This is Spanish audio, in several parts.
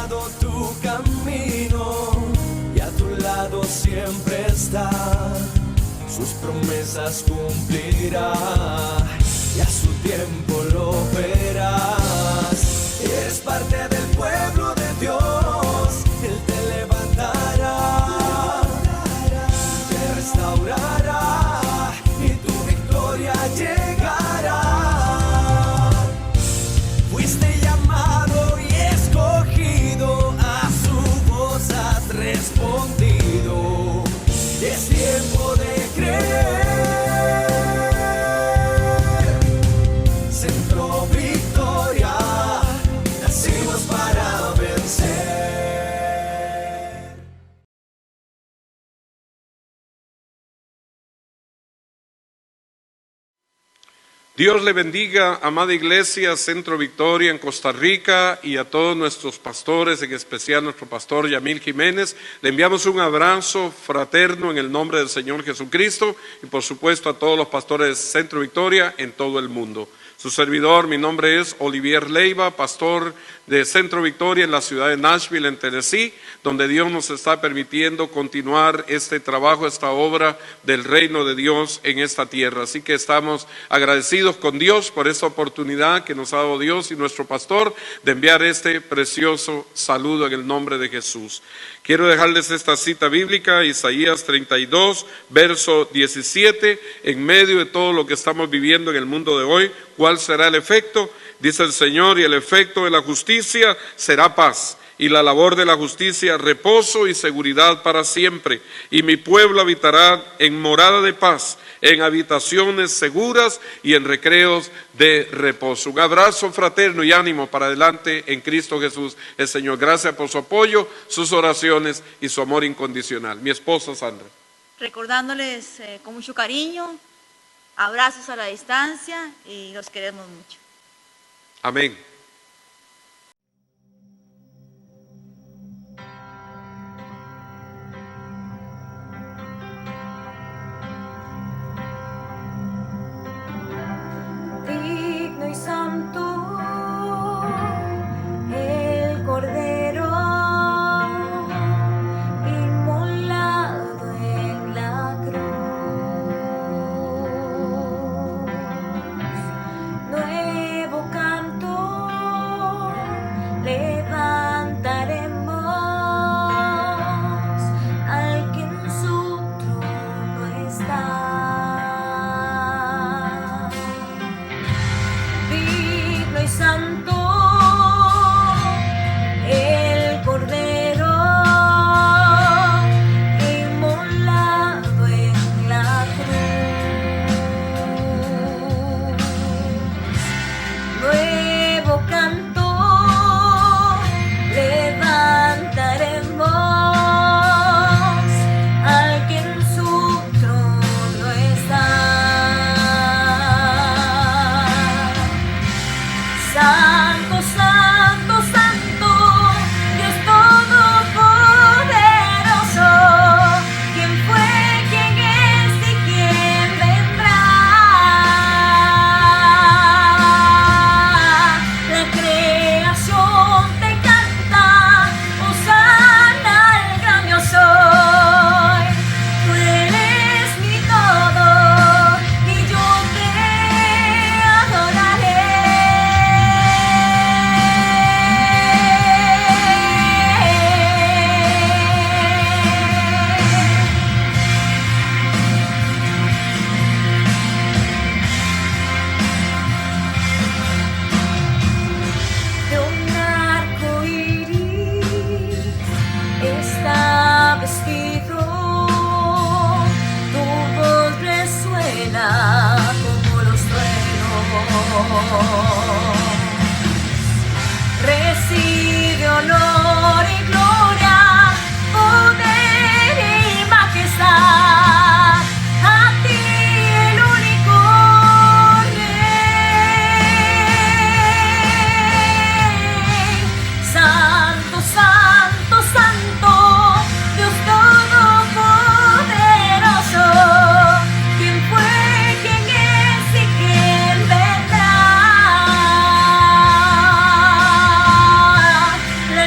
alumbrado tu camino y a tu lado siempre está. Sus promesas cumplirá y a su tiempo lo verás. Eres parte del pueblo de Dios, Él te levantará, te restaurará y tu victoria llegará. Fuiste llamado y escogido, a su voz has respondido. Es tiempo de creer. Centro Victoria, nacimos para vencer. Dios le bendiga, amada iglesia, Centro Victoria en Costa Rica, y a todos nuestros pastores, en especial nuestro pastor Yamil Jiménez. Le enviamos un abrazo fraterno en el nombre del Señor Jesucristo y por supuesto a todos los pastores de Centro Victoria en todo el mundo. Su servidor, mi nombre es Olivier Leiva, pastor de Centro Victoria en la ciudad de Nashville, en Tennessee, donde Dios nos está permitiendo continuar este trabajo, esta obra del reino de Dios en esta tierra. Así que estamos agradecidos con Dios por esta oportunidad que nos ha dado Dios y nuestro pastor de enviar este precioso saludo en el nombre de Jesús. Quiero dejarles esta cita bíblica, Isaías 32, verso 17, en medio de todo lo que estamos viviendo en el mundo de hoy. ¿Cuál será el efecto? Dice el Señor, y el efecto de la justicia será paz, y la labor de la justicia reposo y seguridad para siempre. Y mi pueblo habitará en morada de paz, en habitaciones seguras y en recreos de reposo. Un abrazo fraterno y ánimo para adelante en Cristo Jesús el Señor. Gracias por su apoyo, sus oraciones y su amor incondicional. Mi esposa Sandra. Recordándoles con mucho cariño, abrazos a la distancia y los queremos mucho. Amén. Digno y santo el Cordero inmolado en la cruz. Nuevo canto levantaremos al que en su trono está. Digno y santo el Cordero inmolado en la cruz. Nuevo canto levantaremos al que en su trono está. Santo, santo, santo, Dios todopoderoso, ¿quién fue, quién es y quién vendrá? La creación te canta, hosana al gran yo soy. Tú eres mi todo y yo te adoraré. De un arco iris está vestido, tu voz resuena como los truenos. Recibe honor y gloria, poder y majestad, a ti el único Rey. Santo, santo, santo, Dios todopoderoso, ¿quién fue, quién es y quién vendrá? La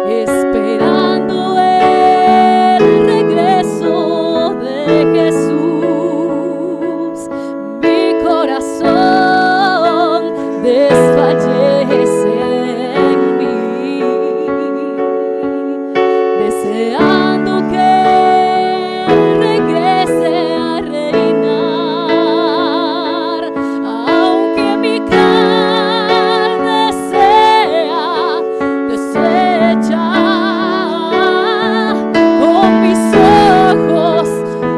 esperando el regreso de Jesús. Mi corazón desfallece en mí, deseando que regrese a reinar, aunque mi carne sea deshecha. Con mis ojos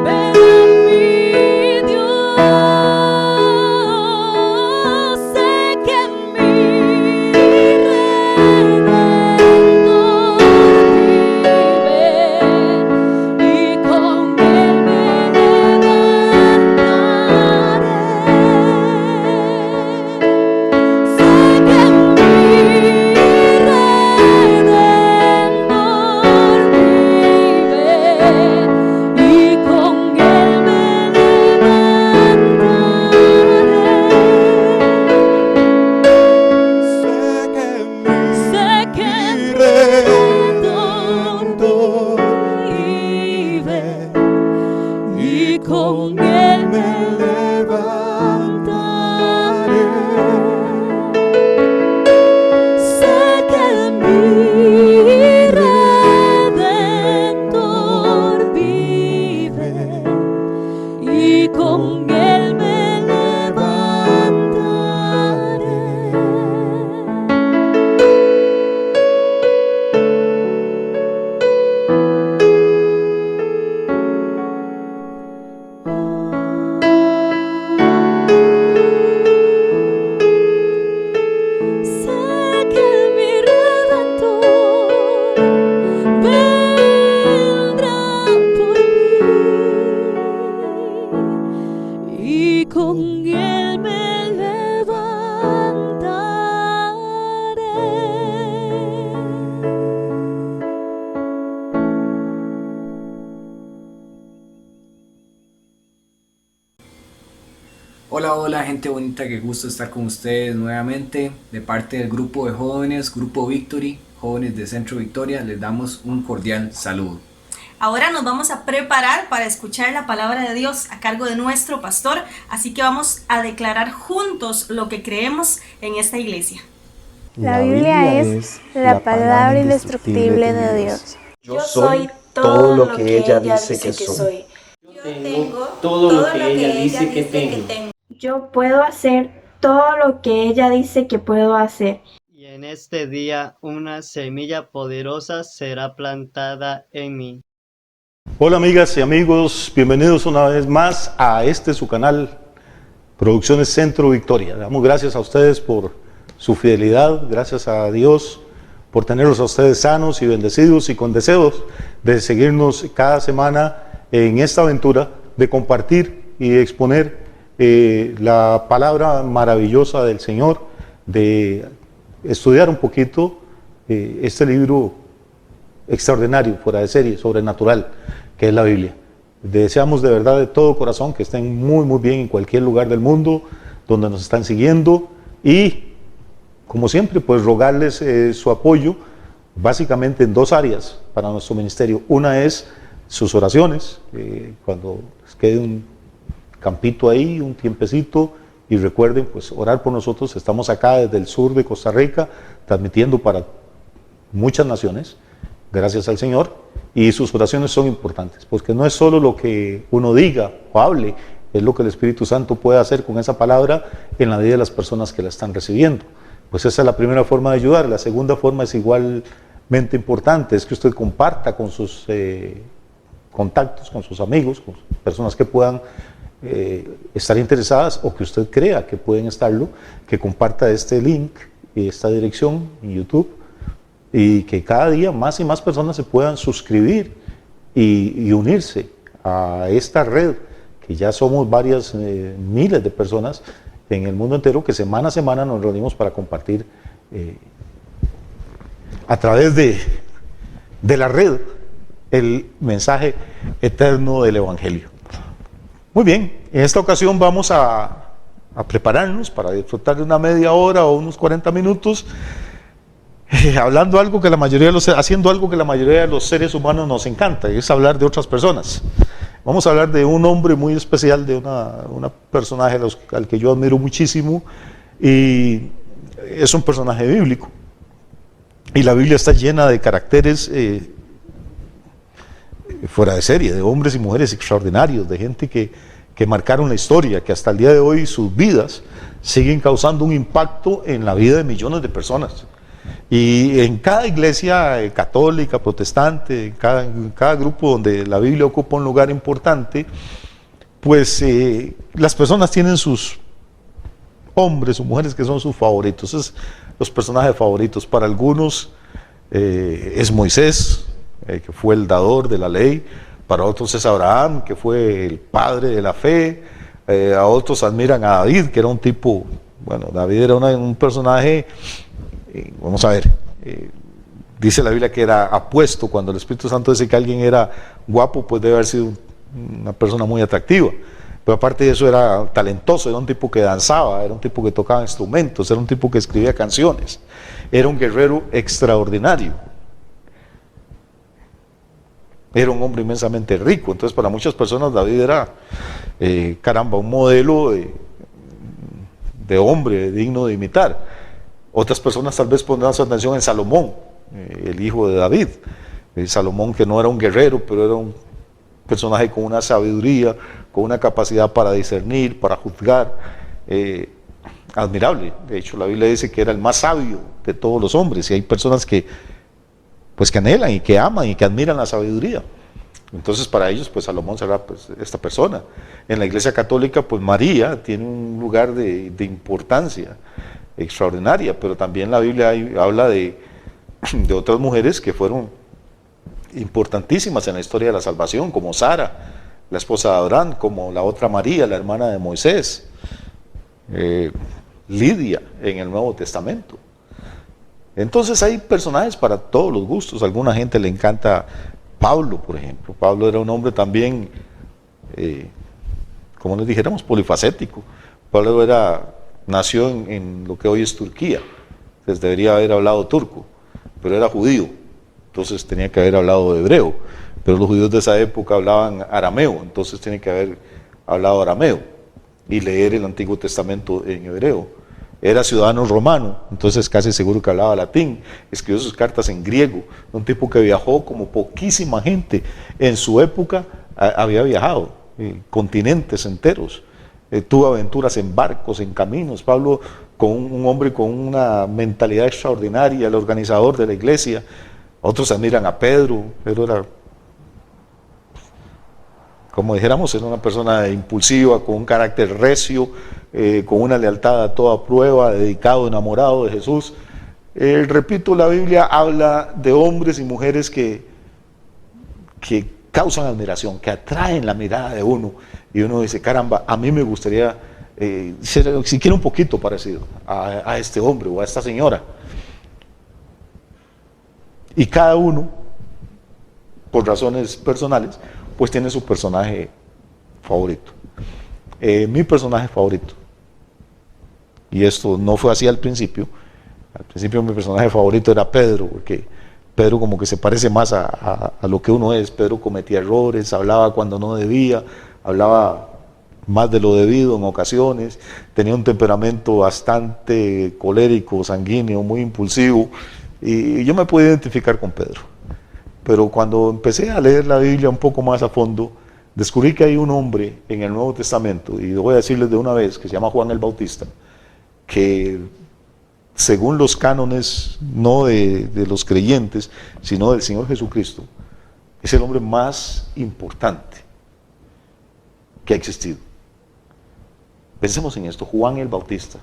ven a mi Dios, sé que mi Redentor vive y con él me levantaré. Sé que mi Redentor vive y con él me levantaré. Sé que mi Redentor vive y con él me levantaré. Sé que mi Redentor vive y con él me levantaré. Sé que mi Redentor vendrá por mí y con él me levantaré. Hola, hola gente bonita, qué gusto estar con ustedes nuevamente. De parte del grupo de jóvenes, Grupo Victory, jóvenes de Centro Victoria, les damos un cordial saludo. Ahora nos vamos a preparar para escuchar la palabra de Dios a cargo de nuestro pastor, así que vamos a declarar juntos lo que creemos en esta iglesia. La Biblia es la palabra indestructible de Dios. Yo soy todo lo que ella dice que soy. Yo tengo todo lo que ella dice que tengo. Yo puedo hacer todo lo que ella dice que puedo hacer. Y en este día una semilla poderosa será plantada en mí. Hola amigas y amigos, bienvenidos una vez más a su canal, Producciones Centro Victoria. Damos gracias a ustedes por su fidelidad, gracias a Dios por tenerlos a ustedes sanos y bendecidos y con deseos de seguirnos cada semana en esta aventura de compartir y exponer la palabra maravillosa del Señor, de estudiar un poquito este libro extraordinario, fuera de serie, sobrenatural, que es la Biblia. Deseamos de verdad de todo corazón que estén muy bien en cualquier lugar del mundo donde nos están siguiendo y, como siempre, pues rogarles su apoyo básicamente en dos áreas para nuestro ministerio. Una es sus oraciones, cuando les quede un campito ahí, un tiempecito, y recuerden pues orar por nosotros. Estamos acá desde el sur de Costa Rica, transmitiendo para muchas naciones, gracias al Señor, y sus oraciones son importantes, porque no es solo lo que uno diga o hable, es lo que el Espíritu Santo puede hacer con esa palabra en la vida de las personas que la están recibiendo. Pues esa es la primera forma de ayudar. La segunda forma es igualmente importante, es que usted comparta con sus contactos, con sus amigos, con personas que puedan estar interesadas o que usted crea que pueden estarlo, que comparta este link y esta dirección en YouTube, y que cada día más y más personas se puedan suscribir y unirse a esta red, que ya somos varias miles de personas en el mundo entero, que semana a semana nos reunimos para compartir a través de la red el mensaje eterno del Evangelio. Muy bien, en esta ocasión vamos a prepararnos para disfrutar de una media hora o unos 40 minutos haciendo algo que la mayoría de los seres humanos nos encanta, y es hablar de otras personas. Vamos a hablar de un hombre muy especial, de una personaje al que yo admiro muchísimo, y es un personaje bíblico. Y la Biblia está llena de caracteres fuera de serie, de hombres y mujeres extraordinarios, de gente que marcaron la historia, que hasta el día de hoy sus vidas siguen causando un impacto en la vida de millones de personas. Y en cada iglesia católica, protestante, en cada grupo donde la Biblia ocupa un lugar importante, pues las personas tienen sus hombres o mujeres que son sus favoritos, es los personajes favoritos. Para algunos es Moisés, que fue el dador de la ley. Para otros es Abraham, que fue el padre de la fe. A otros admiran a David, que era un tipo, bueno, David era un personaje, vamos a ver, dice la Biblia que era apuesto. Cuando el Espíritu Santo dice que alguien era guapo, pues debe haber sido una persona muy atractiva. Pero aparte de eso era talentoso, era un tipo que danzaba, era un tipo que tocaba instrumentos, era un tipo que escribía canciones, era un guerrero extraordinario. Era un hombre inmensamente rico. Entonces para muchas personas David era, un modelo de hombre digno de imitar. Otras personas tal vez pondrán su atención en Salomón, el hijo de David. Salomón, que no era un guerrero, pero era un personaje con una sabiduría, con una capacidad para discernir, para juzgar, admirable. De hecho, la Biblia dice que era el más sabio de todos los hombres, y hay personas que anhelan y que aman y que admiran la sabiduría. Entonces para ellos pues Salomón será pues esta persona. En la Iglesia Católica pues María tiene un lugar de importancia extraordinaria, pero también la Biblia habla de otras mujeres que fueron importantísimas en la historia de la salvación, como Sara, la esposa de Abraham, como la otra María, la hermana de Moisés, Lidia en el Nuevo Testamento. Entonces hay personajes para todos los gustos. A alguna gente le encanta Pablo, por ejemplo. Pablo era un hombre también, como les dijéramos, polifacético. Pablo nació en lo que hoy es Turquía, entonces debería haber hablado turco, pero era judío, entonces tenía que haber hablado hebreo, pero los judíos de esa época hablaban arameo, entonces tiene que haber hablado arameo y leer el Antiguo Testamento en hebreo. Era ciudadano romano, entonces casi seguro que hablaba latín, escribió sus cartas en griego, un tipo que viajó como poquísima gente en su época había viajado, continentes enteros, tuvo aventuras en barcos, en caminos. Pablo, con un hombre con una mentalidad extraordinaria, el organizador de la iglesia. Otros admiran a Pedro. Pedro era, como dijéramos, era una persona impulsiva, con un carácter recio, con una lealtad a toda prueba, dedicado, enamorado de Jesús. Repito, la Biblia habla de hombres y mujeres que causan admiración, que atraen la mirada de uno, y uno dice, caramba, a mí me gustaría ser siquiera un poquito parecido a este hombre o a esta señora. Y cada uno, por razones personales, pues tiene su personaje favorito. Mi personaje favorito, y esto no fue así al principio mi personaje favorito era Pedro, porque Pedro como que se parece más a lo que uno es. Pedro cometía errores, hablaba cuando no debía, hablaba más de lo debido en ocasiones, tenía un temperamento bastante colérico, sanguíneo, muy impulsivo, y yo me pude identificar con Pedro. Pero cuando empecé a leer la Biblia un poco más a fondo, descubrí que hay un hombre en el Nuevo Testamento, y lo voy a decirles de una vez, que se llama Juan el Bautista, que según los cánones, no de los creyentes, sino del Señor Jesucristo, es el hombre más importante que ha existido. Pensemos en esto, Juan el Bautista.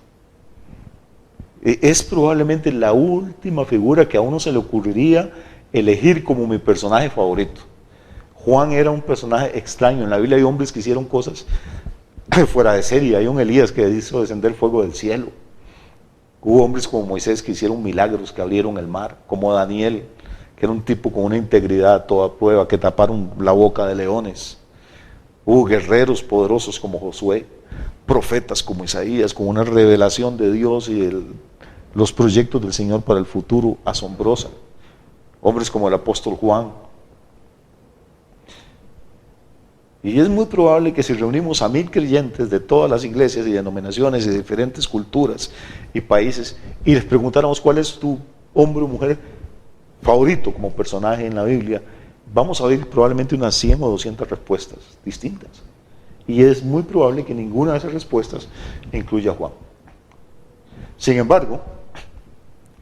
Es probablemente la última figura que a uno se le ocurriría elegir como mi personaje favorito. Juan era un personaje extraño. En la Biblia hay hombres que hicieron cosas fuera de serie. Hay un Elías que hizo descender fuego del cielo. Hubo hombres como Moisés que hicieron milagros, que abrieron el mar, como Daniel, que era un tipo con una integridad a toda prueba, que taparon la boca de leones. Hubo guerreros poderosos como Josué, profetas como Isaías, con una revelación de Dios y los proyectos del Señor para el futuro asombrosa. Hombres como el apóstol Juan. Y es muy probable que si reunimos a 1000 creyentes de todas las iglesias y denominaciones y de diferentes culturas y países y les preguntáramos cuál es tu hombre o mujer favorito como personaje en la Biblia, vamos a oír probablemente unas 100 o 200 respuestas distintas. Y es muy probable que ninguna de esas respuestas incluya a Juan. Sin embargo,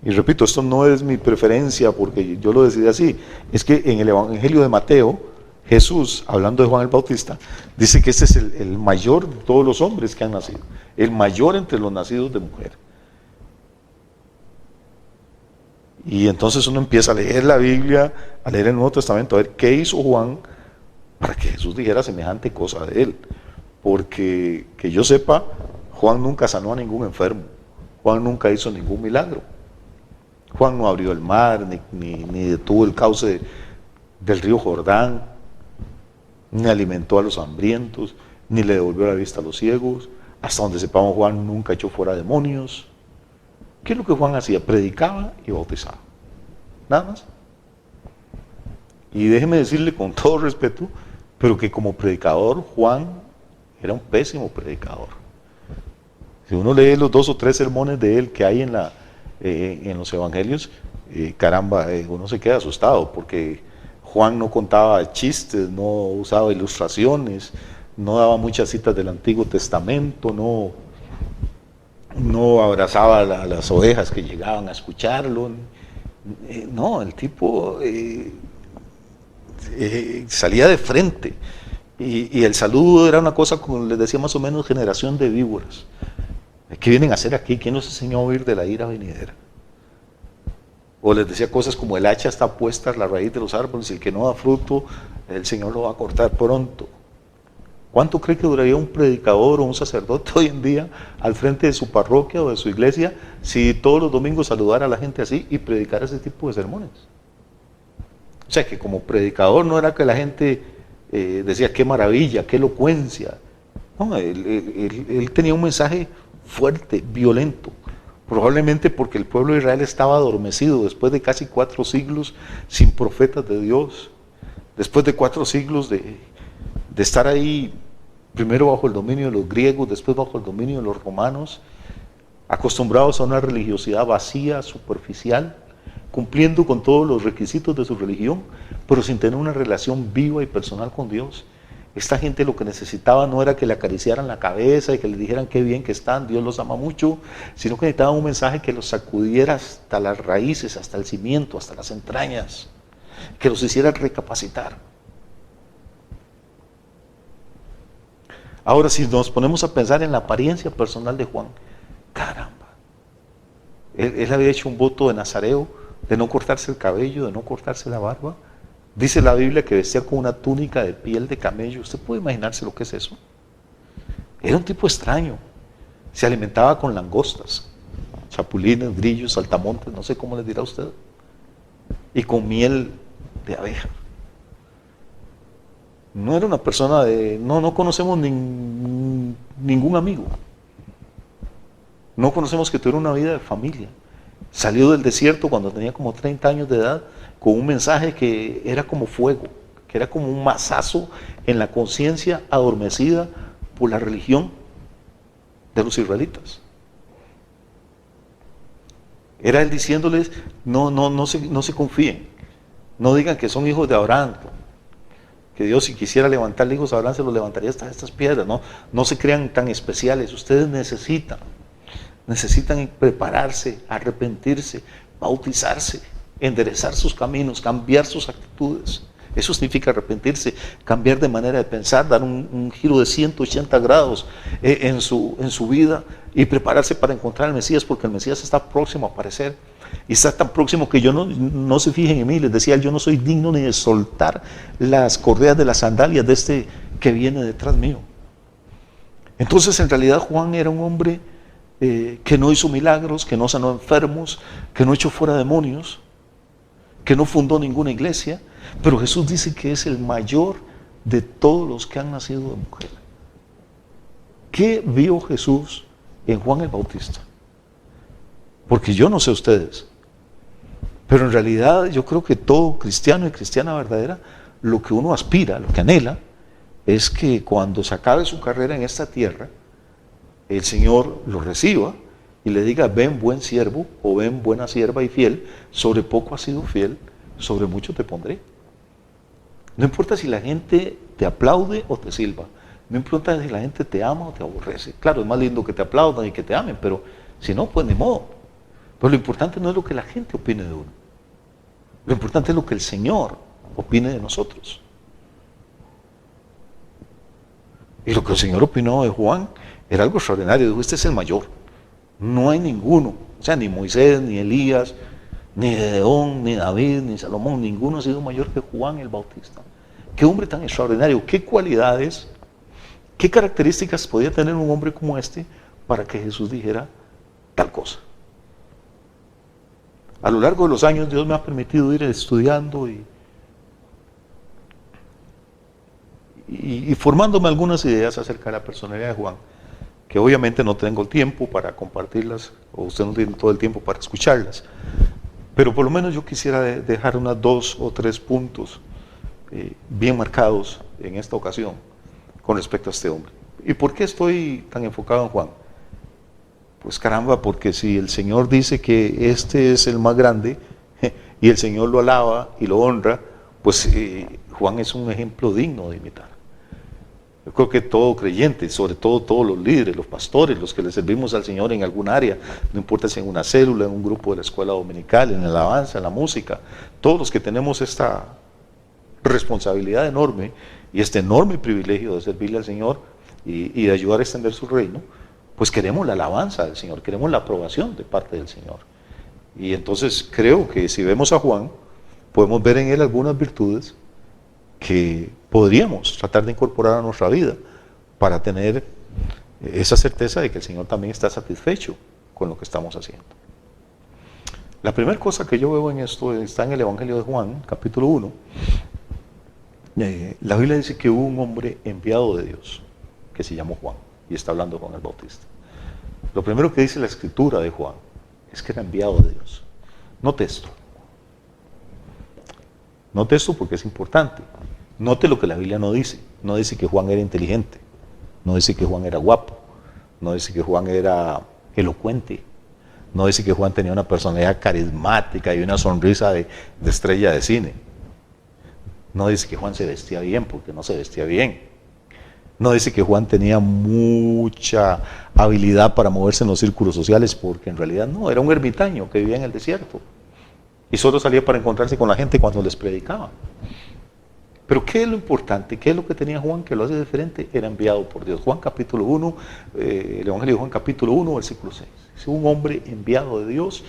y repito, esto no es mi preferencia porque yo lo decidí así, es que en el Evangelio de Mateo, Jesús, hablando de Juan el Bautista, dice que este es el mayor de todos los hombres que han nacido, el mayor entre los nacidos de mujer. Y entonces uno empieza a leer la Biblia, a leer el Nuevo Testamento, a ver qué hizo Juan para que Jesús dijera semejante cosa de él. Porque que yo sepa, Juan nunca sanó a ningún enfermo, Juan nunca hizo ningún milagro. Juan no abrió el mar, ni detuvo el cauce del río Jordán, ni alimentó a los hambrientos, ni le devolvió la vista a los ciegos. Hasta donde sepamos, Juan nunca echó fuera demonios. ¿Qué es lo que Juan hacía? Predicaba y bautizaba. Nada más. Y déjeme decirle con todo respeto, pero que como predicador, Juan era un pésimo predicador. Si uno lee los 2 o 3 sermones de él que hay en los evangelios, caramba, uno se queda asustado, porque Juan no contaba chistes, no usaba ilustraciones, no daba muchas citas del Antiguo Testamento, no abrazaba a las ovejas que llegaban a escucharlo. No, el tipo salía de frente. Y el saludo era una cosa, como les decía, más o menos generación de víboras. ¿Qué vienen a hacer aquí? ¿Quién nos enseñó a huir de la ira venidera? O les decía cosas como: el hacha está puesta en la raíz de los árboles y el que no da fruto, el Señor lo va a cortar pronto. ¿Cuánto cree que duraría un predicador o un sacerdote hoy en día al frente de su parroquia o de su iglesia si todos los domingos saludara a la gente así y predicara ese tipo de sermones? O sea, que como predicador no era que la gente decía qué maravilla, qué elocuencia. No, él tenía un mensaje fuerte, violento, probablemente porque el pueblo de Israel estaba adormecido después de casi 4 siglos sin profetas de Dios, después de 4 siglos de estar ahí, primero bajo el dominio de los griegos, después bajo el dominio de los romanos, acostumbrados a una religiosidad vacía, superficial, cumpliendo con todos los requisitos de su religión, pero sin tener una relación viva y personal con Dios. Esta gente lo que necesitaba no era que le acariciaran la cabeza y que le dijeran qué bien que están, Dios los ama mucho, sino que necesitaban un mensaje que los sacudiera hasta las raíces, hasta el cimiento, hasta las entrañas, que los hiciera recapacitar. Ahora, si nos ponemos a pensar en la apariencia personal de Juan, caramba, él había hecho un voto de nazareo, de no cortarse el cabello, de no cortarse la barba. Dice la Biblia que vestía con una túnica de piel de camello. ¿Usted puede imaginarse lo que es eso? Era un tipo extraño. Se alimentaba con langostas, chapulines, grillos, saltamontes, no sé cómo les dirá usted, y con miel de abeja. No era una persona de... No conocemos ningún amigo. No conocemos que tuviera una vida de familia. Salió del desierto cuando tenía como 30 años de edad con un mensaje que era como fuego, que era como un mazazo en la conciencia adormecida por la religión de los israelitas. Era él diciéndoles: no se confíen, no digan que son hijos de Abraham, que Dios, si quisiera levantarle hijos a Abraham, se los levantaría hasta estas piedras. No se crean tan especiales. Ustedes necesitan prepararse, arrepentirse, bautizarse, enderezar sus caminos, cambiar sus actitudes. Eso significa arrepentirse, cambiar de manera de pensar, dar un giro de 180 grados en su vida y prepararse para encontrar al Mesías, porque el Mesías está próximo a aparecer. Y está tan próximo que no se fijen en mí. Les decía, yo no soy digno ni de soltar las correas de las sandalias de este que viene detrás mío. Entonces, en realidad, Juan era un hombre que no hizo milagros, que no sanó enfermos, que no echó fuera demonios, que no fundó ninguna iglesia, pero Jesús dice que es el mayor de todos los que han nacido de mujer. ¿Qué vio Jesús en Juan el Bautista? Porque yo no sé ustedes, pero en realidad yo creo que todo cristiano y cristiana verdadera, lo que uno aspira, lo que anhela, es que cuando se acabe su carrera en esta tierra, el Señor lo reciba y le diga: ven buen siervo, o ven buena sierva y fiel, sobre poco has sido fiel, sobre mucho te pondré. No importa si la gente te aplaude o te silba, no importa si la gente te ama o te aborrece. Claro, es más lindo que te aplaudan y que te amen, pero si no, pues ni modo. Pero lo importante no es lo que la gente opine de uno, lo importante es lo que el Señor opine de nosotros. Y lo que el Señor opinó de Juan era algo extraordinario. Dijo: este es el mayor, no hay ninguno, o sea, ni Moisés, ni Elías, ni Gedeón, ni David, ni Salomón, ninguno ha sido mayor que Juan el Bautista. Qué hombre tan extraordinario, qué cualidades, qué características podía tener un hombre como este para que Jesús dijera tal cosa. A lo largo de los años Dios me ha permitido ir estudiando y formándome algunas ideas acerca de la personalidad de Juan, que obviamente no tengo el tiempo para compartirlas, o usted no tiene todo el tiempo para escucharlas, pero por lo menos yo quisiera dejar unas 2 o 3 puntos bien marcados en esta ocasión con respecto a este hombre. ¿Y por qué estoy tan enfocado en Juan? Pues caramba, porque si el Señor dice que este es el más grande y el Señor lo alaba y lo honra, pues Juan es un ejemplo digno de imitar. Yo creo que todo creyente, sobre todo todos los líderes, los pastores, los que le servimos al Señor en algún área, no importa si en una célula, en un grupo de la escuela dominical, en la alabanza, en la música, todos los que tenemos esta responsabilidad enorme y este enorme privilegio de servirle al Señor y de ayudar a extender su reino, pues queremos la alabanza del Señor, queremos la aprobación de parte del Señor. Y entonces creo que si vemos a Juan, podemos ver en él algunas virtudes que podríamos tratar de incorporar a nuestra vida para tener esa certeza de que el Señor también está satisfecho con lo que estamos haciendo. La primera cosa que yo veo en esto está en el Evangelio de Juan, capítulo 1. La Biblia dice que hubo un hombre enviado de Dios que se llamó Juan, y está hablando con el Bautista. Lo primero que dice la escritura de Juan es que era enviado de Dios. Note esto. Note esto porque es importante. Note lo que la Biblia no dice. No dice que Juan era inteligente. No dice que Juan era guapo. No dice que Juan era elocuente. No dice que Juan tenía una personalidad carismática y una sonrisa de estrella de cine. No dice que Juan se vestía bien, porque no se vestía bien. No dice que Juan tenía mucha habilidad para moverse en los círculos sociales, porque en realidad no, era un ermitaño que vivía en el desierto y solo salía para encontrarse con la gente cuando les predicaba. Pero ¿qué es lo importante? ¿Qué es lo que tenía Juan que lo hace diferente? Era enviado por Dios. Juan capítulo 1, el Evangelio de Juan capítulo 1, versículo 6. Es un hombre enviado de Dios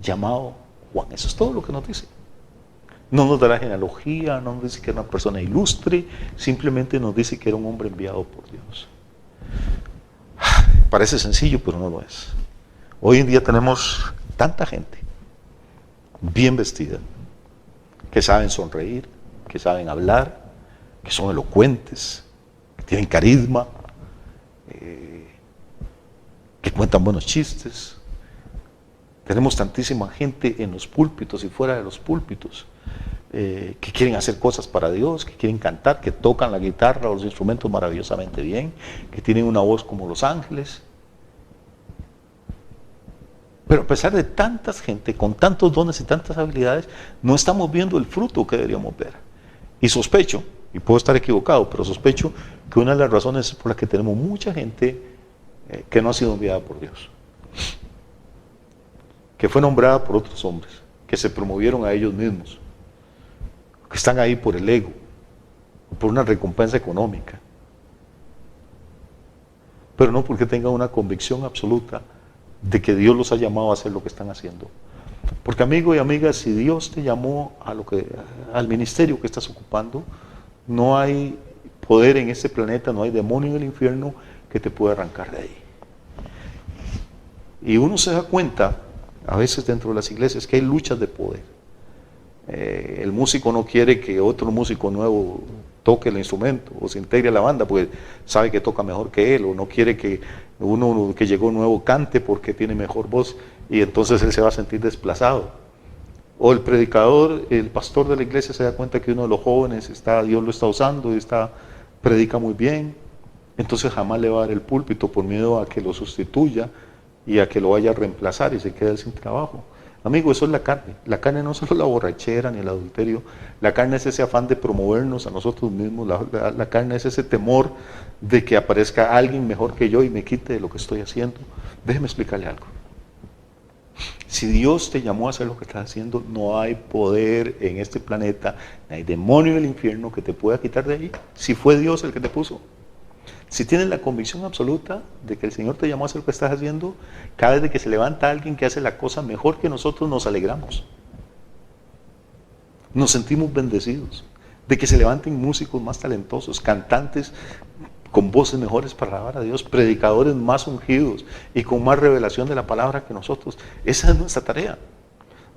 llamado Juan. Eso es todo lo que nos dice. No nos da la genealogía, no nos dice que era una persona ilustre, simplemente nos dice que era un hombre enviado por Dios. Parece sencillo, pero no lo es. Hoy en día tenemos tanta gente bien vestida, que saben sonreír, que saben hablar, que son elocuentes, que tienen carisma, que cuentan buenos chistes. Tenemos tantísima gente en los púlpitos y fuera de los púlpitos que quieren hacer cosas para Dios, que quieren cantar, que tocan la guitarra o los instrumentos maravillosamente bien, que tienen una voz como los ángeles. Pero a pesar de tanta gente, con tantos dones y tantas habilidades, no estamos viendo el fruto que deberíamos ver. Y sospecho, y puedo estar equivocado, pero sospecho que una de las razones por las que tenemos mucha gente que no ha sido enviada por Dios, que fue nombrada por otros hombres, que se promovieron a ellos mismos, que están ahí por el ego, por una recompensa económica, pero no porque tengan una convicción absoluta de que Dios los ha llamado a hacer lo que están haciendo. Porque amigo y amiga, si Dios te llamó al ministerio que estás ocupando, no hay poder en este planeta, no hay demonio en el infierno que te pueda arrancar de ahí. Y uno se da cuenta a veces dentro de las iglesias que hay luchas de poder. El músico no quiere que otro músico nuevo toque el instrumento o se integre a la banda porque sabe que toca mejor que él, o no quiere que uno que llegó nuevo cante porque tiene mejor voz y entonces él se va a sentir desplazado. O el predicador, el pastor de la iglesia se da cuenta que uno de los jóvenes Dios lo está usando y predica muy bien, entonces jamás le va a dar el púlpito por miedo a que lo sustituya y a que lo vaya a reemplazar y se quede sin trabajo. Amigo, eso es la carne. La carne no es solo la borrachera ni el adulterio. La carne es ese afán de promovernos a nosotros mismos. La carne es ese temor de que aparezca alguien mejor que yo y me quite de lo que estoy haciendo. Déjeme explicarle algo. Si Dios te llamó a hacer lo que estás haciendo, no hay poder en este planeta, no hay demonio del infierno que te pueda quitar de ahí. Si fue Dios el que te puso. Si tienes la convicción absoluta de que el Señor te llamó a hacer lo que estás haciendo, cada vez que se levanta alguien que hace la cosa mejor que nosotros, nos alegramos. Nos sentimos bendecidos de que se levanten músicos más talentosos, cantantes con voces mejores para alabar a Dios, predicadores más ungidos y con más revelación de la palabra que nosotros. Esa es nuestra tarea.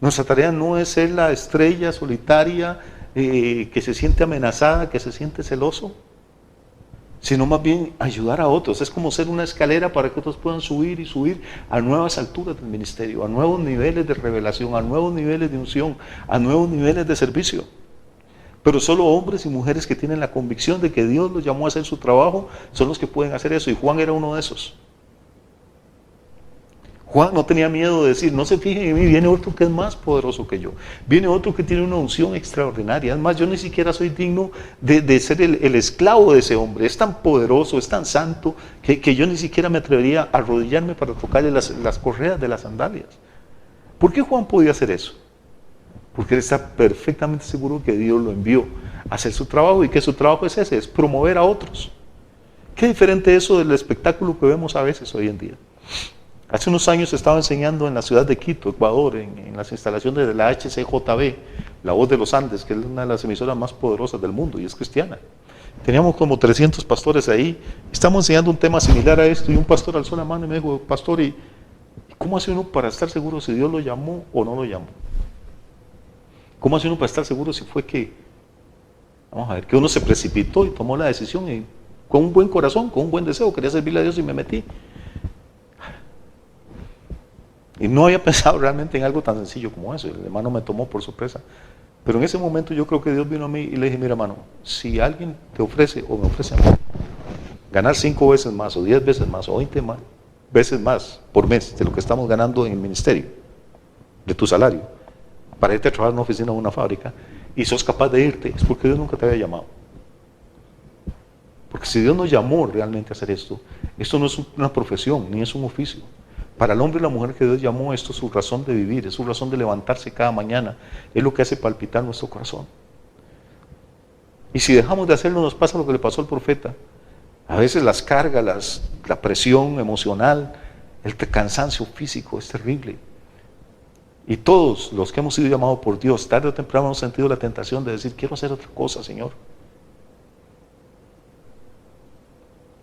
Nuestra tarea no es ser la estrella solitaria que se siente amenazada, que se siente celoso, sino más bien ayudar a otros. Es como ser una escalera para que otros puedan subir y subir a nuevas alturas del ministerio, a nuevos niveles de revelación, a nuevos niveles de unción, a nuevos niveles de servicio. Pero solo hombres y mujeres que tienen la convicción de que Dios los llamó a hacer su trabajo son los que pueden hacer eso, y Juan era uno de esos. Juan no tenía miedo de decir, no se fijen en mí, viene otro que es más poderoso que yo, viene otro que tiene una unción extraordinaria. Además, yo ni siquiera soy digno de ser el esclavo de ese hombre. Es tan poderoso, es tan santo, que yo ni siquiera me atrevería a arrodillarme para tocarle las correas de las sandalias. ¿Por qué Juan podía hacer eso? Porque él está perfectamente seguro que Dios lo envió a hacer su trabajo, y que su trabajo es ese, es promover a otros. Qué diferente eso del espectáculo que vemos a veces hoy en día. Hace unos años estaba enseñando en la ciudad de Quito, Ecuador, en las instalaciones de la HCJB, La Voz de los Andes, que es una de las emisoras más poderosas del mundo y es cristiana. Teníamos como 300 pastores ahí. Estamos enseñando un tema similar a esto, y un pastor alzó la mano y me dijo, pastor, ¿y cómo hace uno para estar seguro si Dios lo llamó o no lo llamó? ¿Cómo hace uno para estar seguro si fue que, vamos a ver, que uno se precipitó y tomó la decisión y con un buen corazón, con un buen deseo, quería servirle a Dios y me metí? Y no había pensado realmente en algo tan sencillo como eso. El hermano me tomó por sorpresa. Pero en ese momento yo creo que Dios vino a mí y le dije, mira hermano, si alguien te ofrece o me ofrece a mí ganar 5 veces más o 10 veces más o 20 veces más por mes de lo que estamos ganando en el ministerio, de tu salario, para irte a trabajar en una oficina o una fábrica, y sos capaz de irte, es porque Dios nunca te había llamado. Porque si Dios nos llamó realmente a hacer esto no es una profesión, ni es un oficio. Para el hombre y la mujer que Dios llamó, esto es su razón de vivir, es su razón de levantarse cada mañana, es lo que hace palpitar nuestro corazón. Y si dejamos de hacerlo, nos pasa lo que le pasó al profeta. A veces las cargas, la presión emocional, el cansancio físico es terrible. Y todos los que hemos sido llamados por Dios, tarde o temprano hemos sentido la tentación de decir, quiero hacer otra cosa, Señor.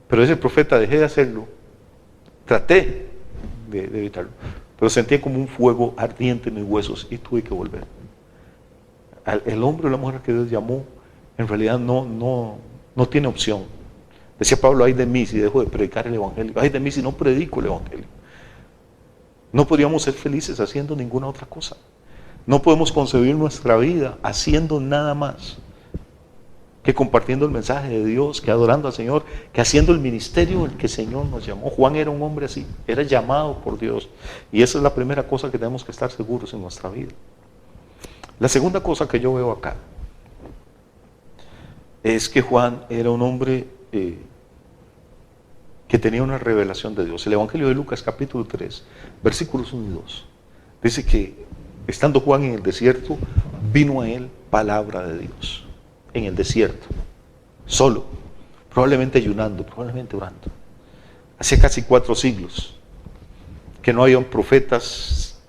Pero ese profeta, dejé de hacerlo, traté de evitarlo, pero sentía como un fuego ardiente en mis huesos y tuve que volver. El hombre o la mujer que Dios llamó, en realidad no tiene opción. Decía Pablo, ay de mí si dejo de predicar el evangelio, ay de mí si no predico el evangelio. No podríamos ser felices haciendo ninguna otra cosa. No podemos concebir nuestra vida haciendo nada más que compartiendo el mensaje de Dios, que adorando al Señor, que haciendo el ministerio en el que el Señor nos llamó. Juan era un hombre así, era llamado por Dios, y esa es la primera cosa que tenemos que estar seguros en nuestra vida. La segunda cosa que yo veo acá es que Juan era un hombre que tenía una revelación de Dios. El Evangelio de Lucas capítulo 3, versículos 1 y 2, dice que estando Juan en el desierto, vino a él palabra de Dios. En el desierto, solo, probablemente ayunando, probablemente orando. Hacía casi 4 siglos que no habían profetas,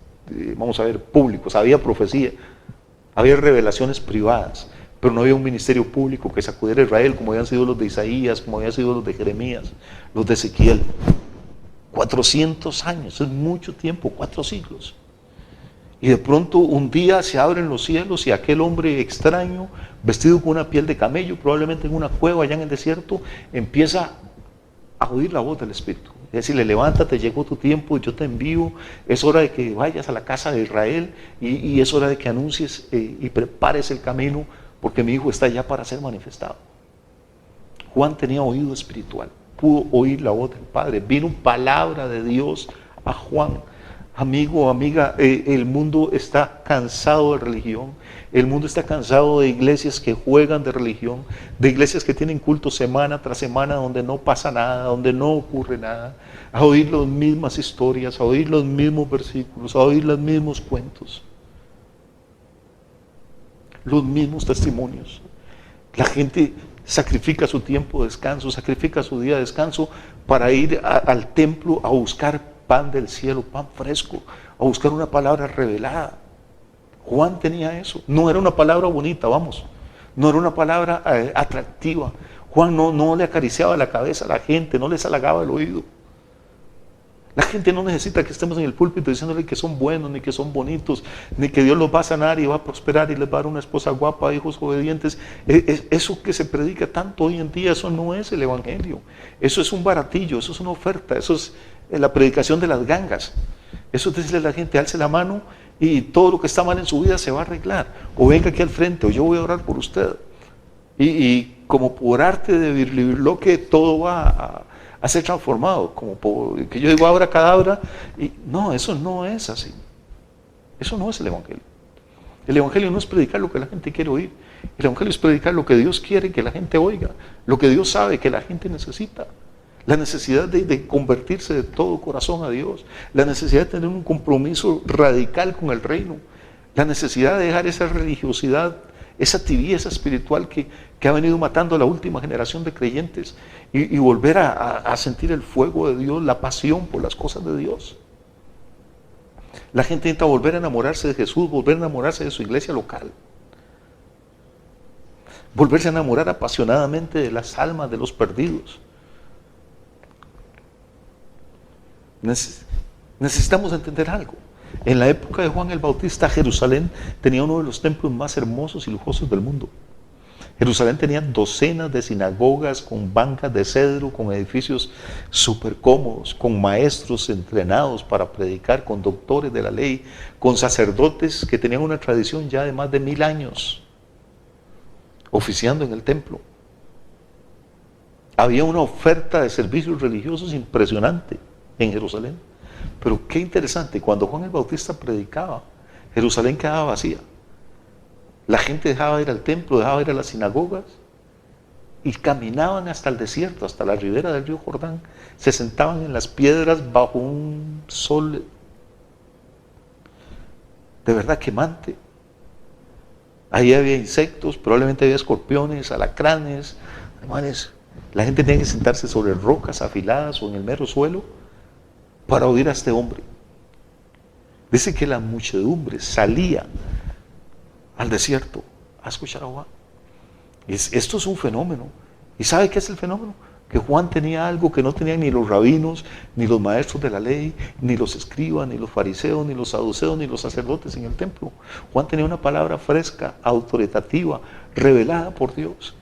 públicos. Había profecía, había revelaciones privadas, pero no había un ministerio público que sacudiera a Israel como habían sido los de Isaías, como habían sido los de Jeremías, los de Ezequiel. 400 años, es mucho tiempo, 4 siglos. Y de pronto un día se abren los cielos y aquel hombre extraño, vestido con una piel de camello, probablemente en una cueva allá en el desierto, empieza a oír la voz del Espíritu. Es decirle, levántate, llegó tu tiempo, yo te envío, es hora de que vayas a la casa de Israel y es hora de que anuncies y prepares el camino porque mi hijo está ya para ser manifestado. Juan tenía oído espiritual, pudo oír la voz del Padre, vino palabra de Dios a Juan. Amigo, amiga, el mundo está cansado de religión, el mundo está cansado de iglesias que juegan de religión, de iglesias que tienen culto semana tras semana donde no pasa nada, donde no ocurre nada, a oír las mismas historias, a oír los mismos versículos, a oír los mismos cuentos, los mismos testimonios. La gente sacrifica su tiempo de descanso, sacrifica su día de descanso para ir al templo a buscar pan del cielo, pan fresco, a buscar una palabra revelada. Juan tenía eso, no era una palabra bonita, vamos, no era una palabra atractiva. Juan no le acariciaba la cabeza a la gente, no les halagaba el oído. La gente no necesita que estemos en el púlpito diciéndole que son buenos, ni que son bonitos, ni que Dios los va a sanar y va a prosperar y les va a dar una esposa guapa, hijos obedientes. Eso que se predica tanto hoy en día, eso no es el evangelio. Eso es un baratillo, eso es una oferta, eso es la predicación de las gangas. Eso es decirle a la gente, alce la mano y todo lo que está mal en su vida se va a arreglar. O venga aquí al frente, o yo voy a orar por usted. Y como por arte de birlibirloque todo va a ser transformado, como que yo digo abra cadabra, y no, eso no es así. Eso no es el evangelio. El evangelio no es predicar lo que la gente quiere oír. El evangelio es predicar lo que Dios quiere que la gente oiga, lo que Dios sabe que la gente necesita. La necesidad de convertirse de todo corazón a Dios, la necesidad de tener un compromiso radical con el reino, la necesidad de dejar esa religiosidad, esa tibieza espiritual que ha venido matando a la última generación de creyentes y volver a sentir el fuego de Dios, la pasión por las cosas de Dios. La gente intenta volver a enamorarse de Jesús, volver a enamorarse de su iglesia local, volverse a enamorar apasionadamente de las almas de los perdidos. Necesitamos entender algo. En la época de Juan el Bautista, Jerusalén tenía uno de los templos más hermosos y lujosos del mundo. Jerusalén tenía docenas de sinagogas con bancas de cedro, con edificios súper cómodos, con maestros entrenados para predicar, con doctores de la ley, con sacerdotes que tenían una tradición ya de más de 1000 años oficiando en el templo. Había una oferta de servicios religiosos impresionante en Jerusalén. Pero qué interesante, cuando Juan el Bautista predicaba, Jerusalén quedaba vacía. La gente dejaba de ir al templo, dejaba de ir a las sinagogas y caminaban hasta el desierto, hasta la ribera del río Jordán. Se sentaban en las piedras bajo un sol de verdad quemante. Ahí había insectos, probablemente había escorpiones, alacranes, animales. La gente tenía que sentarse sobre rocas afiladas o en el mero suelo para oír a este hombre. Dice que la muchedumbre salía al desierto a escuchar a Juan. Esto es un fenómeno. ¿Y sabe qué es el fenómeno? Que Juan tenía algo que no tenían ni los rabinos, ni los maestros de la ley, ni los escribas, ni los fariseos, ni los saduceos, ni los sacerdotes en el templo. Juan tenía una palabra fresca, autoritativa, revelada por Dios.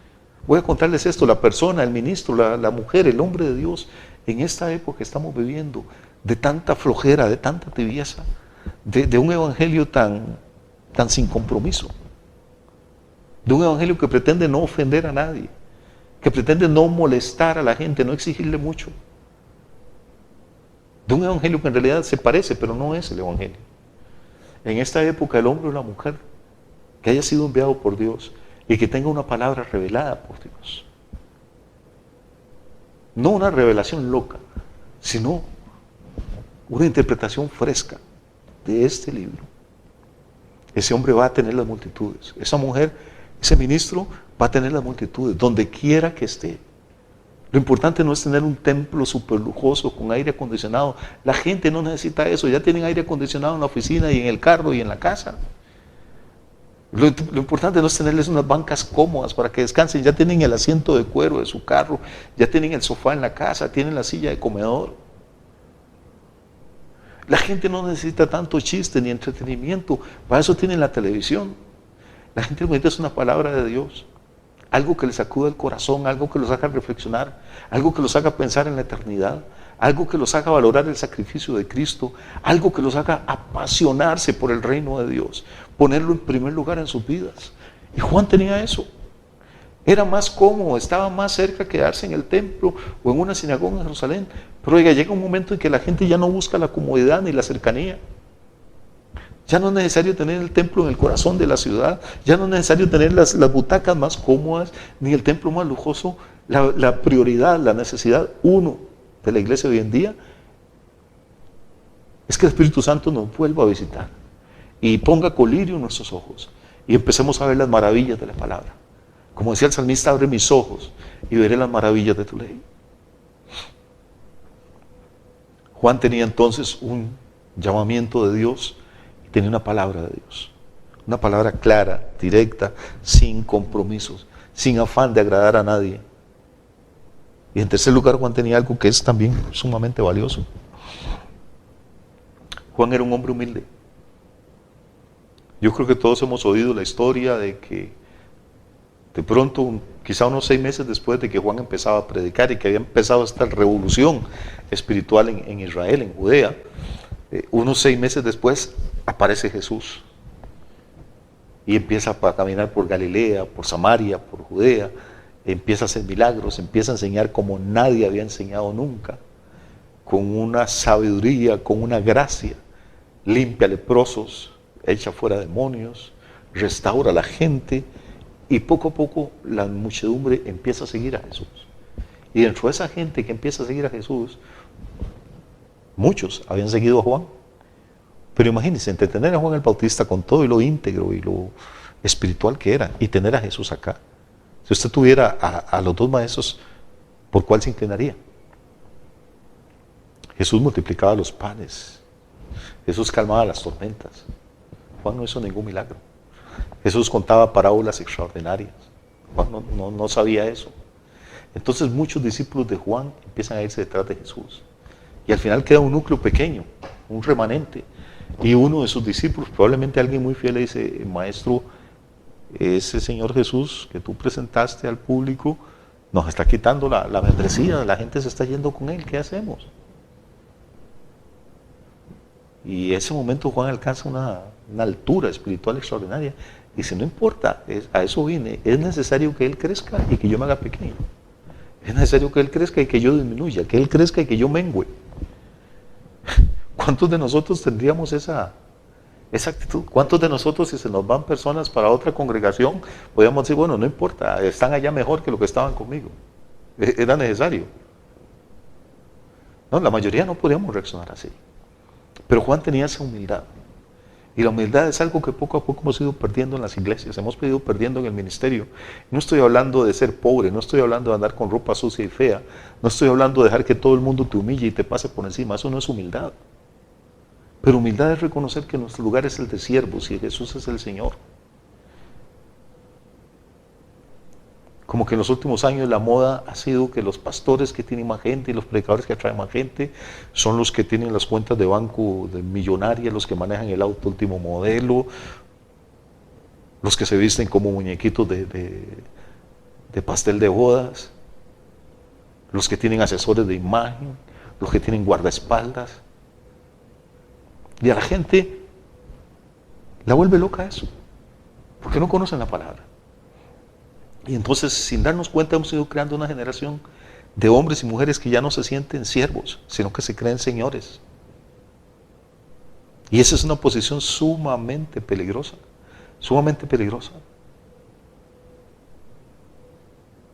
Voy a contarles esto, la persona, el ministro, la mujer, el hombre de Dios, en esta época que estamos viviendo, de tanta flojera, de tanta tibieza, de un evangelio tan sin compromiso, de un evangelio que pretende no ofender a nadie, que pretende no molestar a la gente, no exigirle mucho, de un evangelio que en realidad se parece, pero no es el evangelio. En esta época el hombre o la mujer que haya sido enviado por Dios y que tenga una palabra revelada por Dios, no una revelación loca, sino una interpretación fresca de este libro, ese hombre va a tener las multitudes, esa mujer, ese ministro va a tener las multitudes, donde quiera que esté. Lo importante no es tener un templo súper lujoso con aire acondicionado. La gente no necesita eso, ya tienen aire acondicionado en la oficina y en el carro y en la casa. Lo importante no es tenerles unas bancas cómodas para que descansen, ya tienen el asiento de cuero de su carro, ya tienen el sofá en la casa, tienen la silla de comedor. La gente no necesita tanto chiste ni entretenimiento, para eso tienen la televisión. La gente necesita una palabra de Dios. algo que les sacuda el corazón, algo que los haga reflexionar, algo que los haga pensar en la eternidad, algo que los haga valorar el sacrificio de Cristo, algo que los haga apasionarse por el reino de Dios, ponerlo en primer lugar en sus vidas. Y Juan tenía eso. Era más cómodo, estaba más cerca quedarse en el templo o en una sinagoga en Jerusalén. Pero oiga, llega un momento en que la gente ya no busca la comodidad ni la cercanía. Ya no es necesario tener el templo en el corazón de la ciudad, ya no es necesario tener las butacas más cómodas, ni el templo más lujoso. La prioridad, la necesidad uno de la iglesia hoy en día es que el Espíritu Santo nos vuelva a visitar y ponga colirio en nuestros ojos y empecemos a ver las maravillas de la palabra. Como decía el salmista, abre mis ojos y veré las maravillas de tu ley. Juan tenía entonces un llamamiento de Dios y tenía una palabra de Dios. Una palabra clara, directa, sin compromisos, sin afán de agradar a nadie. Y en tercer lugar, Juan tenía algo que es también sumamente valioso. Juan era un hombre humilde. Yo creo que todos hemos oído la historia de que de pronto, quizá unos 6 meses después de que Juan empezaba a predicar y que había empezado esta revolución espiritual en Israel, en Judea, unos 6 meses después aparece Jesús y empieza a caminar por Galilea, por Samaria, por Judea, empieza a hacer milagros, empieza a enseñar como nadie había enseñado nunca, con una sabiduría, con una gracia, limpia leprosos, echa fuera demonios, restaura a la gente. Y poco a poco la muchedumbre empieza a seguir a Jesús. Y dentro de esa gente que empieza a seguir a Jesús, muchos habían seguido a Juan. Pero imagínense, entre tener a Juan el Bautista con todo y lo íntegro y lo espiritual que era, y tener a Jesús acá. Si usted tuviera a los dos maestros, ¿por cuál se inclinaría? Jesús multiplicaba los panes. Jesús calmaba las tormentas. Juan no hizo ningún milagro. Jesús contaba parábolas extraordinarias. Juan no sabía eso. Entonces muchos discípulos de Juan empiezan a irse detrás de Jesús. Y al final queda un núcleo pequeño, un remanente. Y uno de sus discípulos, probablemente alguien muy fiel, le dice: Maestro, ese Señor Jesús que tú presentaste al público nos está quitando la membresía, la gente se está yendo con él, ¿qué hacemos? Y en ese momento Juan alcanza una altura espiritual extraordinaria. Dice: no importa, a eso vine, es necesario que Él crezca y que yo me haga pequeño. Es necesario que Él crezca y que yo disminuya, que Él crezca y que yo mengüe. ¿Cuántos de nosotros tendríamos esa actitud? ¿Cuántos de nosotros, si se nos van personas para otra congregación, podríamos decir: bueno, no importa, están allá mejor que lo que estaban conmigo? Era necesario. No, la mayoría no podríamos reaccionar así. Pero Juan tenía esa humildad. Y la humildad es algo que poco a poco hemos ido perdiendo en las iglesias, hemos ido perdiendo en el ministerio. No estoy hablando de ser pobre, no estoy hablando de andar con ropa sucia y fea, no estoy hablando de dejar que todo el mundo te humille y te pase por encima, eso no es humildad. Pero humildad es reconocer que nuestro lugar es el de siervos y Jesús es el Señor. Como que en los últimos años la moda ha sido que los pastores que tienen más gente y los predicadores que atraen más gente son los que tienen las cuentas de banco de millonarias, los que manejan el auto último modelo, los que se visten como muñequitos de pastel de bodas, los que tienen asesores de imagen, los que tienen guardaespaldas. Y a la gente la vuelve loca eso, porque no conocen la palabra. Y entonces, sin darnos cuenta, hemos ido creando una generación de hombres y mujeres que ya no se sienten siervos, sino que se creen señores. Y esa es una posición sumamente peligrosa, sumamente peligrosa.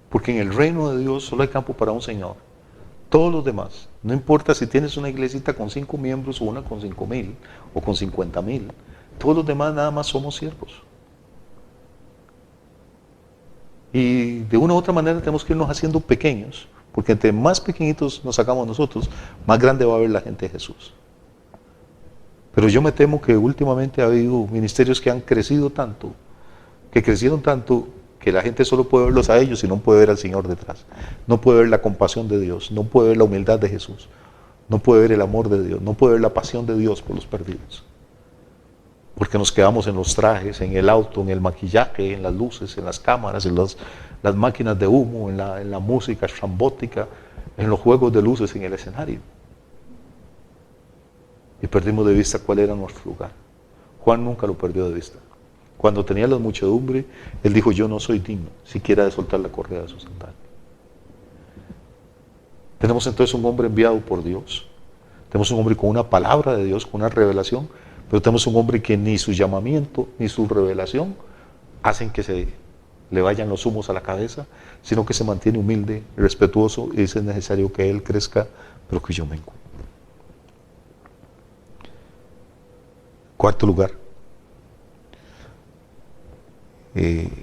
Porque en el reino de Dios solo hay campo para un Señor. Todos los demás, no importa si tienes una iglesita con 5 miembros o una con 5,000 o con 50,000, todos los demás nada más somos siervos. Y de una u otra manera tenemos que irnos haciendo pequeños, porque entre más pequeñitos nos hagamos nosotros, más grande va a ver la gente de Jesús. Pero yo me temo que últimamente ha habido ministerios que han crecido tanto, que crecieron tanto, que la gente solo puede verlos a ellos y no puede ver al Señor detrás. No puede ver la compasión de Dios, no puede ver la humildad de Jesús, no puede ver el amor de Dios, no puede ver la pasión de Dios por los perdidos. porque nos quedamos en los trajes, en el auto, en el maquillaje, en las luces, en las cámaras, en las máquinas de humo, en la música estrambótica, en los juegos de luces en el escenario. Y perdimos de vista cuál era nuestro lugar. Juan nunca lo perdió de vista. Cuando tenía la muchedumbre, él dijo: yo no soy digno siquiera de soltar la correa de su sandalia. Tenemos entonces un hombre enviado por Dios. Tenemos un hombre con una palabra de Dios, con una revelación, pero tenemos un hombre que ni su llamamiento ni su revelación hacen que se le vayan los humos a la cabeza, sino que se mantiene humilde, respetuoso, y dice: es necesario que él crezca, pero que yo mengue. Cuarto lugar, en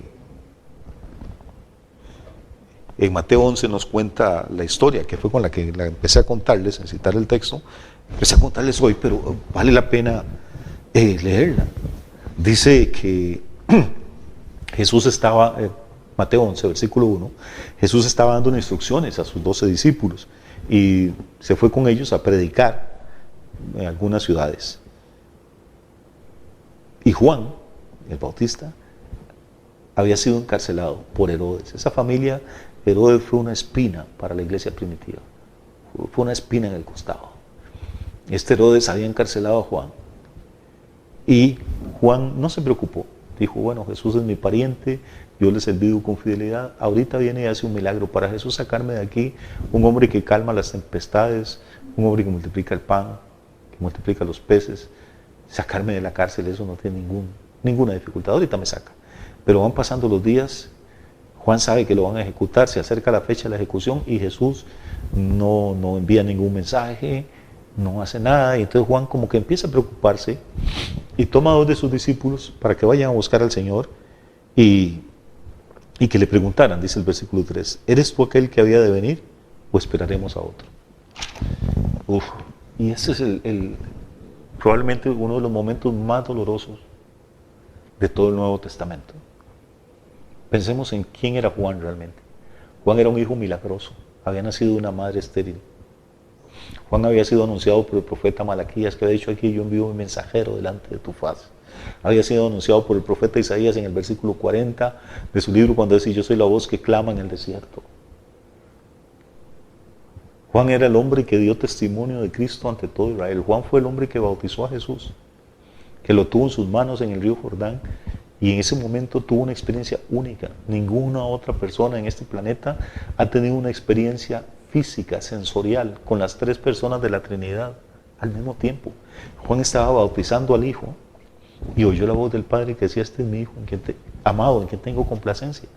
Mateo 11 nos cuenta la historia, que fue con la que la empecé a contarles, en citar el texto. Empecé a contarles hoy, pero vale la pena leerla. Dice que Jesús estaba, Mateo 11, versículo 1, Jesús estaba dando instrucciones a sus 12 discípulos y se fue con ellos a predicar en algunas ciudades. Y Juan, el Bautista, había sido encarcelado por Herodes. Esa familia, Herodes, fue una espina para la iglesia primitiva. Fue una espina en el costado. Este Herodes había encarcelado a Juan. Y Juan no se preocupó. Dijo: bueno, Jesús es mi pariente, yo le he servido con fidelidad. Ahorita viene y hace un milagro para Jesús sacarme de aquí. Un hombre que calma las tempestades, un hombre que multiplica el pan, que multiplica los peces. Sacarme de la cárcel, eso no tiene ninguna dificultad. Ahorita me saca. Pero van pasando los días, Juan sabe que lo van a ejecutar, se acerca la fecha de la ejecución y Jesús no envía ningún mensaje, no hace nada. Y entonces Juan como que empieza a preocuparse y toma a 2 de sus discípulos para que vayan a buscar al Señor y que le preguntaran, dice el versículo 3, ¿eres tú aquel que había de venir o esperaremos a otro? Y ese es probablemente uno de los momentos más dolorosos de todo el Nuevo Testamento. Pensemos en quién era Juan realmente. Juan era un hijo milagroso, había nacido de una madre estéril. Juan había sido anunciado por el profeta Malaquías, que había dicho: aquí yo envío mi mensajero delante de tu faz. Había sido anunciado por el profeta Isaías en el versículo 40 de su libro, cuando dice: yo soy la voz que clama en el desierto. Juan era el hombre que dio testimonio de Cristo ante todo Israel. Juan fue el hombre que bautizó a Jesús, que lo tuvo en sus manos en el río Jordán, y en ese momento tuvo una experiencia única. Ninguna otra persona en este planeta ha tenido una experiencia física, sensorial, con las 3 personas de la Trinidad al mismo tiempo. Juan estaba bautizando al Hijo y oyó la voz del Padre que decía: este es mi Hijo, amado, en quien tengo complacencia.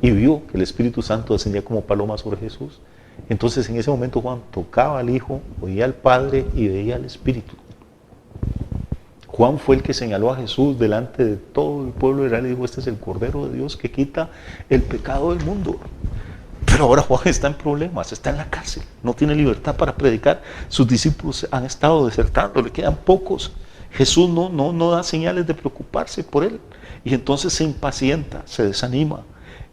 Y vio que el Espíritu Santo descendía como paloma sobre Jesús. Entonces en ese momento Juan tocaba al Hijo, oía al Padre y veía al Espíritu. Juan fue el que señaló a Jesús delante de todo el pueblo de Israel y dijo: este es el Cordero de Dios que quita el pecado del mundo. Pero ahora Juan está en problemas, está en la cárcel, no tiene libertad para predicar. Sus discípulos han estado desertando, le quedan pocos. Jesús no da señales de preocuparse por él. Y entonces se impacienta, se desanima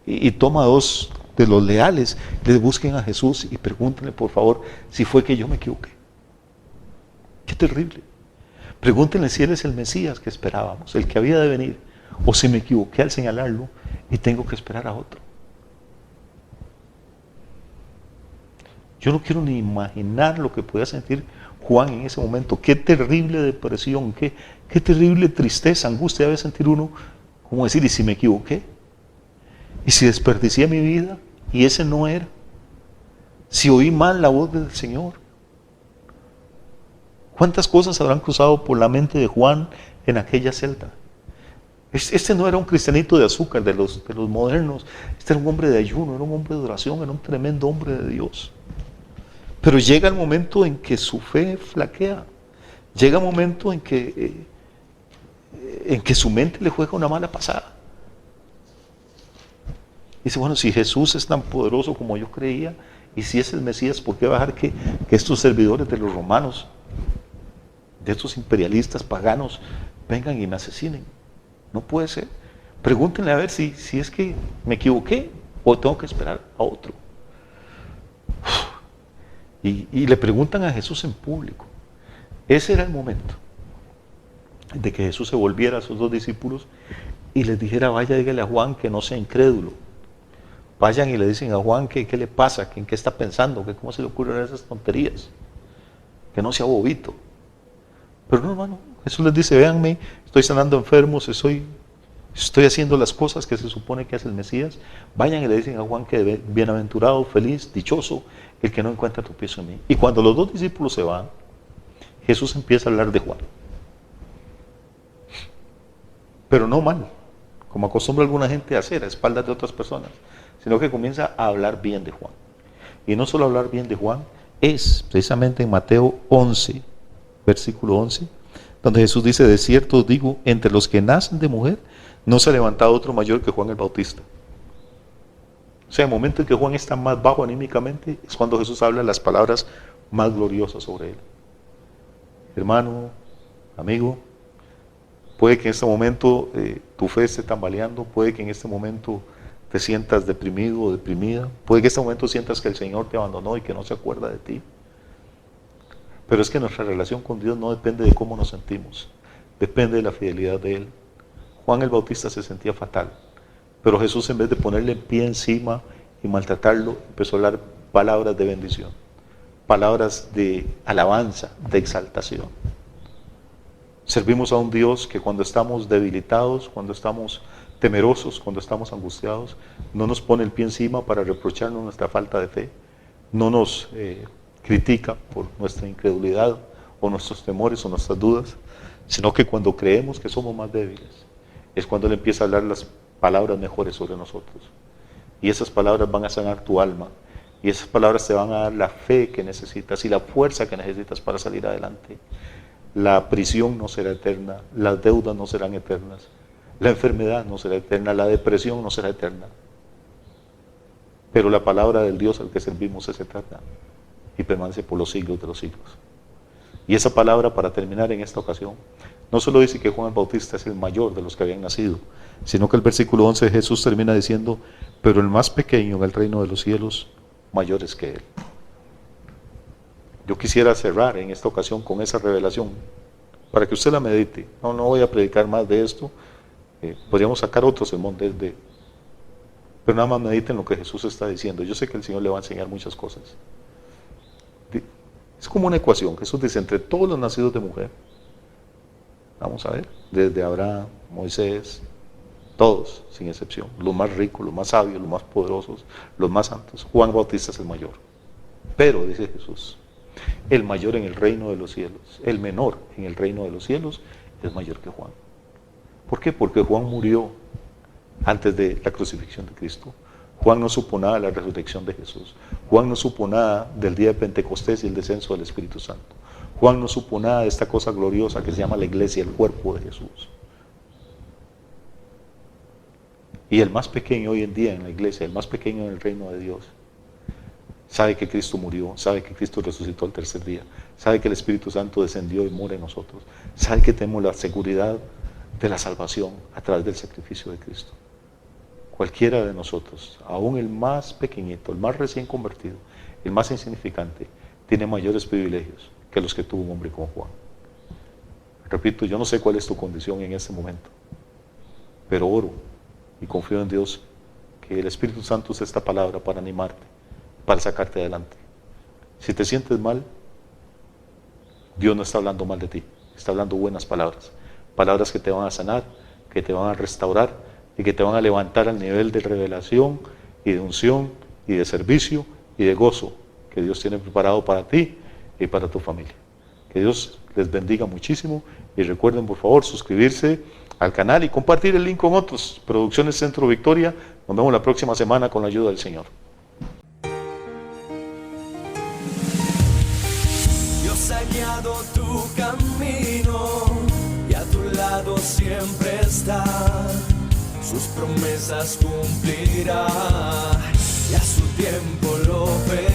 y toma 2 de los leales, les busquen a Jesús y pregúntenle por favor si fue que yo me equivoqué. Qué terrible. Pregúntenle si él es el Mesías que esperábamos, el que había de venir, o si me equivoqué al señalarlo y tengo que esperar a otro. Yo no quiero ni imaginar lo que podía sentir Juan en ese momento. Qué terrible depresión, qué terrible tristeza, angustia debe sentir uno, como decir: ¿y si me equivoqué? ¿Y si desperdicié mi vida y ese no era? ¿Si oí mal la voz del Señor? ¿Cuántas cosas habrán cruzado por la mente de Juan en aquella celda? Este no era un cristianito de azúcar de los modernos. Este era un hombre de ayuno, era un hombre de oración, era un tremendo hombre de Dios. Pero llega el momento en que su fe flaquea. Llega el momento en que su mente le juega una mala pasada. Dice: bueno, si Jesús es tan poderoso como yo creía, y si es el Mesías, ¿por qué va a dejar que estos servidores de los romanos, de estos imperialistas paganos, vengan y me asesinen? No puede ser. Pregúntenle a ver si es que me equivoqué o tengo que esperar a otro. Y le preguntan a Jesús en público. Ese era el momento de que Jesús se volviera a sus 2 discípulos y les dijera, vaya, dígale a Juan que no sea incrédulo. Vayan y le dicen a Juan que qué le pasa, que en qué está pensando, que cómo se le ocurren esas tonterías, que no sea bobito. Pero no, hermano, Jesús les dice, véanme, estoy sanando enfermos, estoy haciendo las cosas que se supone que hace el Mesías. Vayan y le dicen a Juan que bienaventurado, feliz, dichoso, el que no encuentra tropiezo en mí. Y cuando los 2 discípulos se van, Jesús empieza a hablar de Juan. Pero no mal, como acostumbra alguna gente a hacer a espaldas de otras personas, sino que comienza a hablar bien de Juan. Y no solo hablar bien de Juan, es precisamente en Mateo 11, versículo 11, donde Jesús dice, de cierto os digo, entre los que nacen de mujer, no se ha levantado otro mayor que Juan el Bautista. O sea, el momento en que Juan está más bajo anímicamente, es cuando Jesús habla las palabras más gloriosas sobre él. Hermano, amigo, puede que en este momento tu fe esté tambaleando, puede que en este momento te sientas deprimido o deprimida, puede que en este momento sientas que el Señor te abandonó y que no se acuerda de ti. Pero es que nuestra relación con Dios no depende de cómo nos sentimos, depende de la fidelidad de Él. Juan el Bautista se sentía fatal, pero Jesús, en vez de ponerle el pie encima y maltratarlo, empezó a hablar palabras de bendición, palabras de alabanza, de exaltación. Servimos a un Dios que cuando estamos debilitados, cuando estamos temerosos, cuando estamos angustiados, no nos pone el pie encima para reprocharnos nuestra falta de fe, no nos critica por nuestra incredulidad o nuestros temores o nuestras dudas, sino que cuando creemos que somos más débiles, es cuando Él empieza a hablar las palabras mejores sobre nosotros. Y esas palabras van a sanar tu alma, y esas palabras te van a dar la fe que necesitas y la fuerza que necesitas para salir adelante. La prisión no será eterna, las deudas no serán eternas, la enfermedad no será eterna, la depresión no será eterna. Pero la palabra del Dios al que servimos es eterna y permanece por los siglos de los siglos. Y esa palabra, para terminar en esta ocasión, no solo dice que Juan el Bautista es el mayor de los que habían nacido, sino que el versículo 11 de Jesús termina diciendo, pero el más pequeño en el reino de los cielos, mayor es que él. Yo quisiera cerrar en esta ocasión con esa revelación, para que usted la medite. No voy a predicar más de esto, podríamos sacar otro sermón desde, pero nada más mediten lo que Jesús está diciendo. Yo sé que el Señor le va a enseñar muchas cosas. Es como una ecuación. Jesús dice, entre todos los nacidos de mujer, vamos a ver, desde Abraham, Moisés, todos, sin excepción, los más ricos, los más sabios, los más poderosos, los más santos, Juan Bautista es el mayor. Pero, dice Jesús, el mayor en el reino de los cielos, el menor en el reino de los cielos, es mayor que Juan. ¿Por qué? Porque Juan murió antes de la crucifixión de Cristo. Juan no supo nada de la resurrección de Jesús. Juan no supo nada del día de Pentecostés y el descenso del Espíritu Santo. Juan no supo nada de esta cosa gloriosa que se llama la iglesia, el cuerpo de Jesús. Y el más pequeño hoy en día en la iglesia, el más pequeño en el reino de Dios, sabe que Cristo murió, sabe que Cristo resucitó al tercer día, sabe que el Espíritu Santo descendió y mora en nosotros, sabe que tenemos la seguridad de la salvación a través del sacrificio de Cristo. Cualquiera de nosotros, aún el más pequeñito, el más recién convertido, el más insignificante, tiene mayores privilegios que los que tuvo un hombre como Juan. Repito, yo no sé cuál es tu condición en este momento, pero oro y confío en Dios que el Espíritu Santo use esta palabra para animarte, para sacarte adelante. Si te sientes mal, Dios no está hablando mal de ti, está hablando buenas palabras, palabras que te van a sanar, que te van a restaurar y que te van a levantar al nivel de revelación y de unción y de servicio y de gozo que Dios tiene preparado para ti y para tu familia. Que Dios les bendiga muchísimo y recuerden por favor suscribirse al canal y compartir el link con otros. Producciones Centro Victoria, nos vemos la próxima semana con la ayuda del Señor. Dios ha guiado tu camino y a tu lado siempre está, sus promesas cumplirá y a su tiempo lo verás.